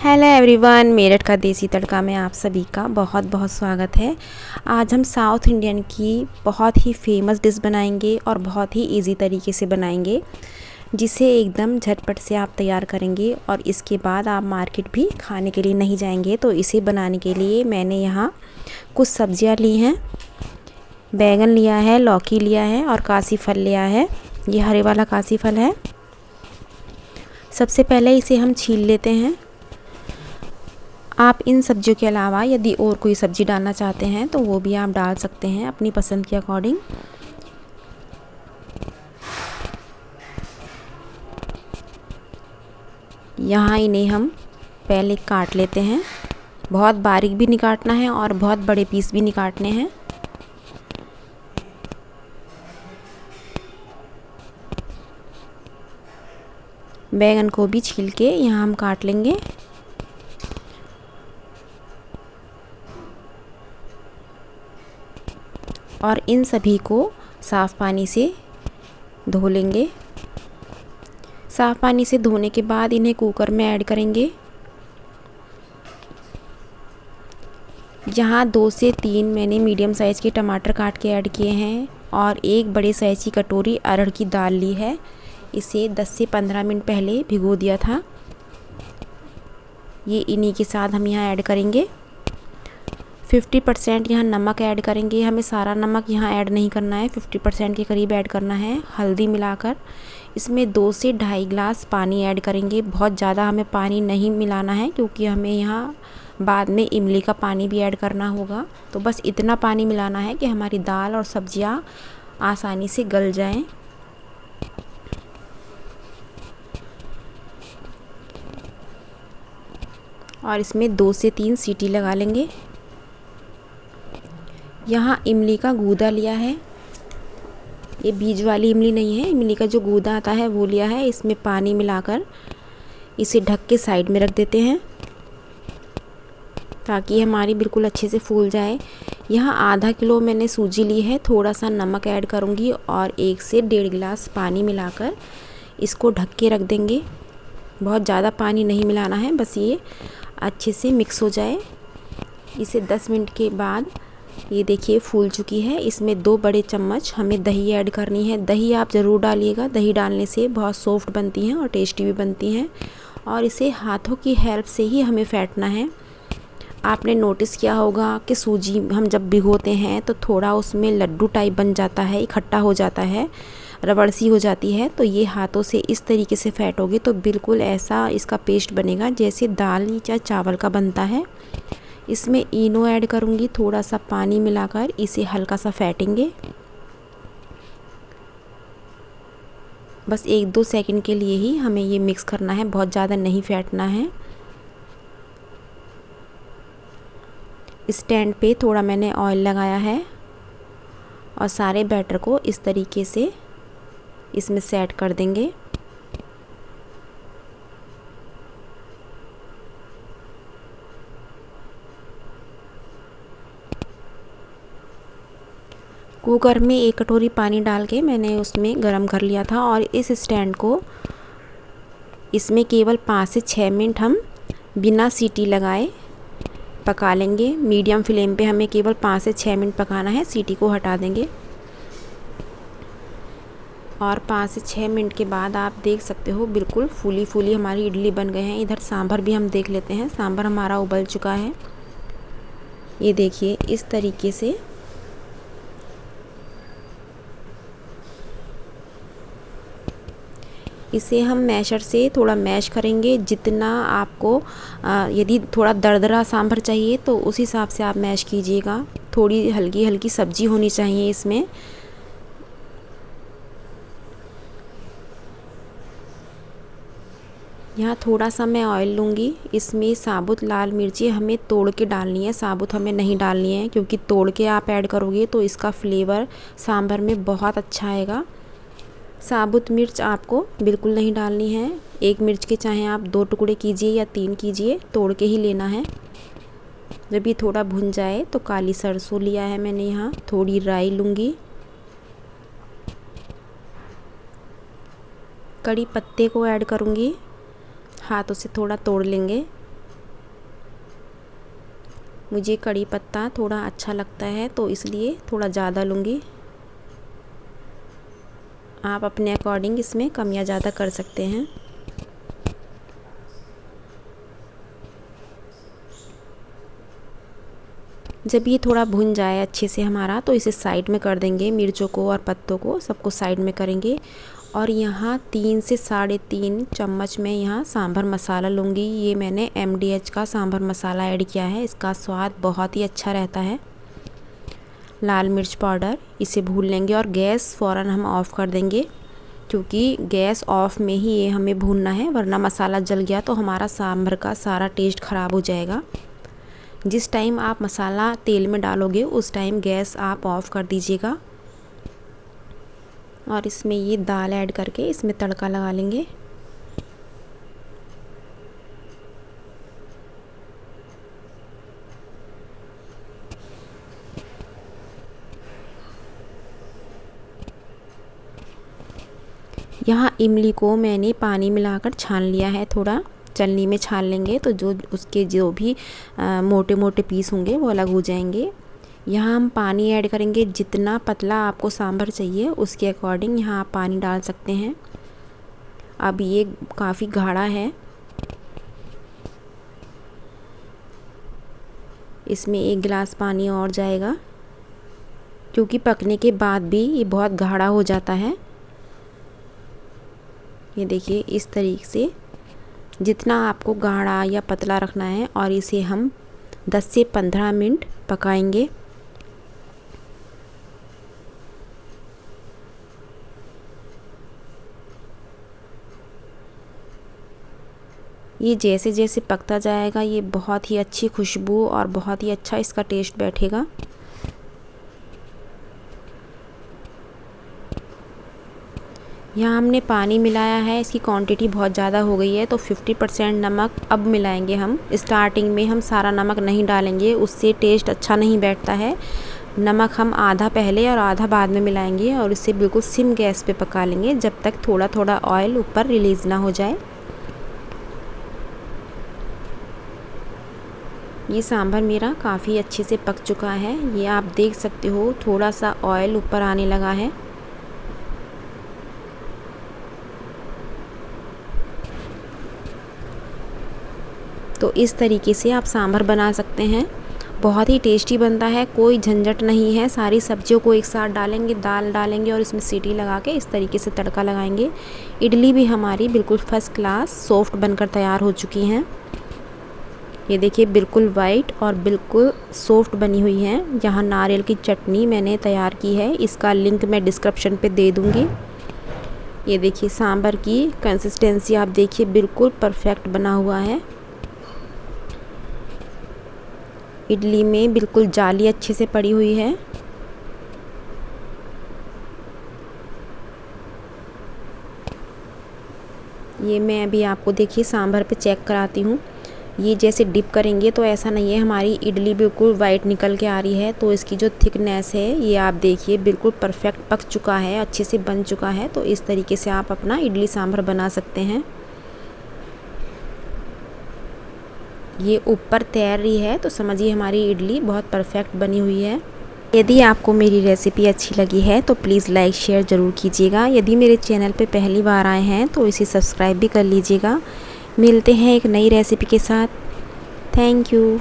Hello everyone, Meerut का देसी तड़का में आप सभी का बहुत बहुत स्वागत है। आज हम साउथ इंडियन की बहुत ही फेमस डिश बनाएंगे और बहुत ही इजी तरीके से बनाएंगे, जिसे एकदम झटपट से आप तैयार करेंगे और इसके बाद आप मार्केट भी खाने के लिए नहीं जाएंगे। तो इसे बनाने के लिए मैंने यहाँ कुछ सब्जियाँ ली हैं। बैंगन लिया है, लौकी लिया है और कासी फल लिया है। ये हरे वाला कासी फल है। सबसे पहले इसे हम छील लेते हैं। आप इन सब्जियों के अलावा यदि और कोई सब्ज़ी डालना चाहते हैं तो वो भी आप डाल सकते हैं अपनी पसंद के अकॉर्डिंग। यहाँ इन्हें हम पहले काट लेते हैं। बहुत बारीक भी नहीं काटना है और बहुत बड़े पीस भी नहीं काटने हैं। बैंगन को भी छील के यहाँ हम काट लेंगे। और इन सभी को साफ़ पानी से धो लेंगे। साफ़ पानी से धोने के बाद इन्हें कुकर में ऐड करेंगे। यहाँ 2 से 3 मैंने मीडियम साइज़ के टमाटर काट के ऐड किए हैं और एक बड़े साइज़ की कटोरी अरहर की दाल ली है। इसे 10 से 15 मिनट पहले भिगो दिया था। ये इन्हीं के साथ हम यहाँ ऐड करेंगे। 50% यहाँ नमक ऐड करेंगे। हमें सारा नमक यहाँ ऐड नहीं करना है, 50% के करीब ऐड करना है। हल्दी मिलाकर इसमें 2 से ढाई गिलास पानी ऐड करेंगे। बहुत ज़्यादा हमें पानी नहीं मिलाना है क्योंकि हमें यहाँ बाद में इमली का पानी भी ऐड करना होगा। तो बस इतना पानी मिलाना है कि हमारी दाल और सब्जियाँ आसानी से गल जाएं। और इसमें 2 से 3 सीटी लगा लेंगे। यहाँ इमली का गूदा लिया है। ये बीज वाली इमली नहीं है, इमली का जो गूदा आता है वो लिया है। इसमें पानी मिलाकर इसे ढक के साइड में रख देते हैं ताकि हमारी बिल्कुल अच्छे से फूल जाए। यहाँ आधा किलो मैंने सूजी ली है। थोड़ा सा नमक ऐड करूँगी और 1 से 1.5 गिलास पानी मिलाकर इसको ढक के रख देंगे। बहुत ज़्यादा पानी नहीं मिलाना है, बस ये अच्छे से मिक्स हो जाए। इसे 10 मिनट के बाद ये देखिए फूल चुकी है। इसमें 2 बड़े चम्मच हमें दही ऐड करनी है। दही आप ज़रूर डालिएगा, दही डालने से बहुत सॉफ्ट बनती हैं और टेस्टी भी बनती हैं। और इसे हाथों की हेल्प से ही हमें फेंटना है। आपने नोटिस किया होगा कि सूजी हम जब भिगोते हैं तो थोड़ा उसमें लड्डू टाइप बन जाता है, इकट्ठा हो जाता है, रबड़ सी हो जाती है। तो ये हाथों से इस तरीके से फेंटोगे तो बिल्कुल ऐसा इसका पेस्ट बनेगा जैसे दाल या चावल का बनता है। इसमें इनो ऐड करूँगी। थोड़ा सा पानी मिलाकर इसे हल्का सा फेंटेंगे। बस 1-2 सेकंड के लिए ही हमें ये मिक्स करना है, बहुत ज़्यादा नहीं फेंटना है। स्टैंड पे थोड़ा मैंने ऑयल लगाया है और सारे बैटर को इस तरीके से इसमें सेट कर देंगे। कुकर में 1 कटोरी पानी डाल के मैंने उसमें गरम कर लिया था और इस स्टैंड को इसमें केवल 5 से 6 मिनट हम बिना सीटी लगाए पका लेंगे। मीडियम फ्लेम पे हमें केवल 5 से 6 मिनट पकाना है, सीटी को हटा देंगे। और 5 से 6 मिनट के बाद आप देख सकते हो बिल्कुल फूली फूली हमारी इडली बन गए हैं। इधर सांभर भी हम देख लेते हैं। सांभर हमारा उबल चुका है। ये देखिए इस तरीके से इसे हम मैशर से थोड़ा मैश करेंगे। जितना आपको यदि थोड़ा दरदरा सांभर चाहिए तो उस हिसाब से आप मैश कीजिएगा। थोड़ी हल्की हल्की सब्जी होनी चाहिए इसमें। यहाँ थोड़ा सा मैं ऑयल लूँगी। इसमें साबुत लाल मिर्ची हमें तोड़ के डालनी है, साबुत हमें नहीं डालनी है क्योंकि तोड़ के आप ऐड करोगे तो इसका फ्लेवर सांभर में बहुत अच्छा आएगा। साबुत मिर्च आपको बिल्कुल नहीं डालनी है। 1 मिर्च के चाहे आप 2 टुकड़े कीजिए या 3 कीजिए, तोड़ के ही लेना है। जब ये थोड़ा भुन जाए तो काली सरसों लिया है मैंने, यहाँ थोड़ी राई लूँगी। कड़ी पत्ते को ऐड करूँगी। हाथों से थोड़ा तोड़ लेंगे। मुझे कड़ी पत्ता थोड़ा अच्छा लगता है तो इसलिए थोड़ा ज़्यादा लूँगी। आप अपने अकॉर्डिंग इसमें कम या ज़्यादा कर सकते हैं। जब ये थोड़ा भुन जाए अच्छे से हमारा तो इसे साइड में कर देंगे। मिर्चों को और पत्तों को सबको साइड में करेंगे। और यहाँ 3 से 3.5 चम्मच में यहाँ सांभर मसाला लूँगी। ये मैंने MDH का सांभर मसाला ऐड किया है। इसका स्वाद बहुत ही अच्छा रहता है। लाल मिर्च पाउडर, इसे भून लेंगे और गैस फ़ौरन हम ऑफ़ कर देंगे, क्योंकि गैस ऑफ में ही ये हमें भूनना है, वरना मसाला जल गया तो हमारा सांभर का सारा टेस्ट ख़राब हो जाएगा। जिस टाइम आप मसाला तेल में डालोगे उस टाइम गैस आप ऑफ़ कर दीजिएगा। और इसमें ये दाल ऐड करके इसमें तड़का लगा लेंगे। यहाँ इमली को मैंने पानी मिलाकर छान लिया है, थोड़ा छलनी में छान लेंगे तो जो उसके जो भी मोटे मोटे पीस होंगे वो अलग हो जाएंगे। यहाँ हम पानी ऐड करेंगे। जितना पतला आपको सांभर चाहिए उसके अकॉर्डिंग यहाँ आप पानी डाल सकते हैं। अब ये काफ़ी गाढ़ा है, इसमें 1 गिलास पानी और जाएगा, क्योंकि पकने के बाद भी ये बहुत गाढ़ा हो जाता है। ये देखिए इस तरीके से जितना आपको गाढ़ा या पतला रखना है, और इसे हम 10 से 15 मिनट पकाएंगे। ये जैसे जैसे पकता जाएगा ये बहुत ही अच्छी खुशबू और बहुत ही अच्छा इसका टेस्ट बैठेगा। यहाँ हमने पानी मिलाया है, इसकी क्वांटिटी बहुत ज़्यादा हो गई है तो 50% नमक अब मिलाएंगे हम। स्टार्टिंग में हम सारा नमक नहीं डालेंगे, उससे टेस्ट अच्छा नहीं बैठता है। नमक हम आधा पहले और आधा बाद में मिलाएंगे और इसे बिल्कुल सिम गैस पे पका लेंगे जब तक थोड़ा थोड़ा ऑयल ऊपर रिलीज़ ना हो जाए। ये सांभर मेरा काफ़ी अच्छे से पक चुका है। ये आप देख सकते हो थोड़ा सा ऑयल ऊपर आने लगा है। तो इस तरीके से आप सांभर बना सकते हैं। बहुत ही टेस्टी बनता है, कोई झंझट नहीं है। सारी सब्जियों को एक साथ डालेंगे, दाल डालेंगे और इसमें सीटी लगा के इस तरीके से तड़का लगाएंगे। इडली भी हमारी बिल्कुल फर्स्ट क्लास सॉफ्ट बनकर तैयार हो चुकी हैं। ये देखिए बिल्कुल वाइट और बिल्कुल सॉफ्ट बनी हुई हैं। यहाँ नारियल की चटनी मैंने तैयार की है, इसका लिंक मैं डिस्क्रिप्शन पे दे दूँगी। ये देखिए सांभर की कंसिस्टेंसी आप देखिए बिल्कुल परफेक्ट बना हुआ है। इडली में बिल्कुल जाली अच्छे से पड़ी हुई है। ये मैं अभी आपको देखिए सांभर पे चेक कराती हूँ। ये जैसे डिप करेंगे तो ऐसा नहीं है, हमारी इडली बिल्कुल वाइट निकल के आ रही है। तो इसकी जो थिकनेस है ये आप देखिए बिल्कुल परफेक्ट पक चुका है, अच्छे से बन चुका है। तो इस तरीके से आप अपना इडली सांभर बना सकते हैं। ये ऊपर तैर रही है तो समझिए हमारी इडली बहुत परफेक्ट बनी हुई है। यदि आपको मेरी रेसिपी अच्छी लगी है तो प्लीज़ लाइक शेयर ज़रूर कीजिएगा। यदि मेरे चैनल पे पहली बार आए हैं तो इसे सब्सक्राइब भी कर लीजिएगा। मिलते हैं एक नई रेसिपी के साथ। Thank you.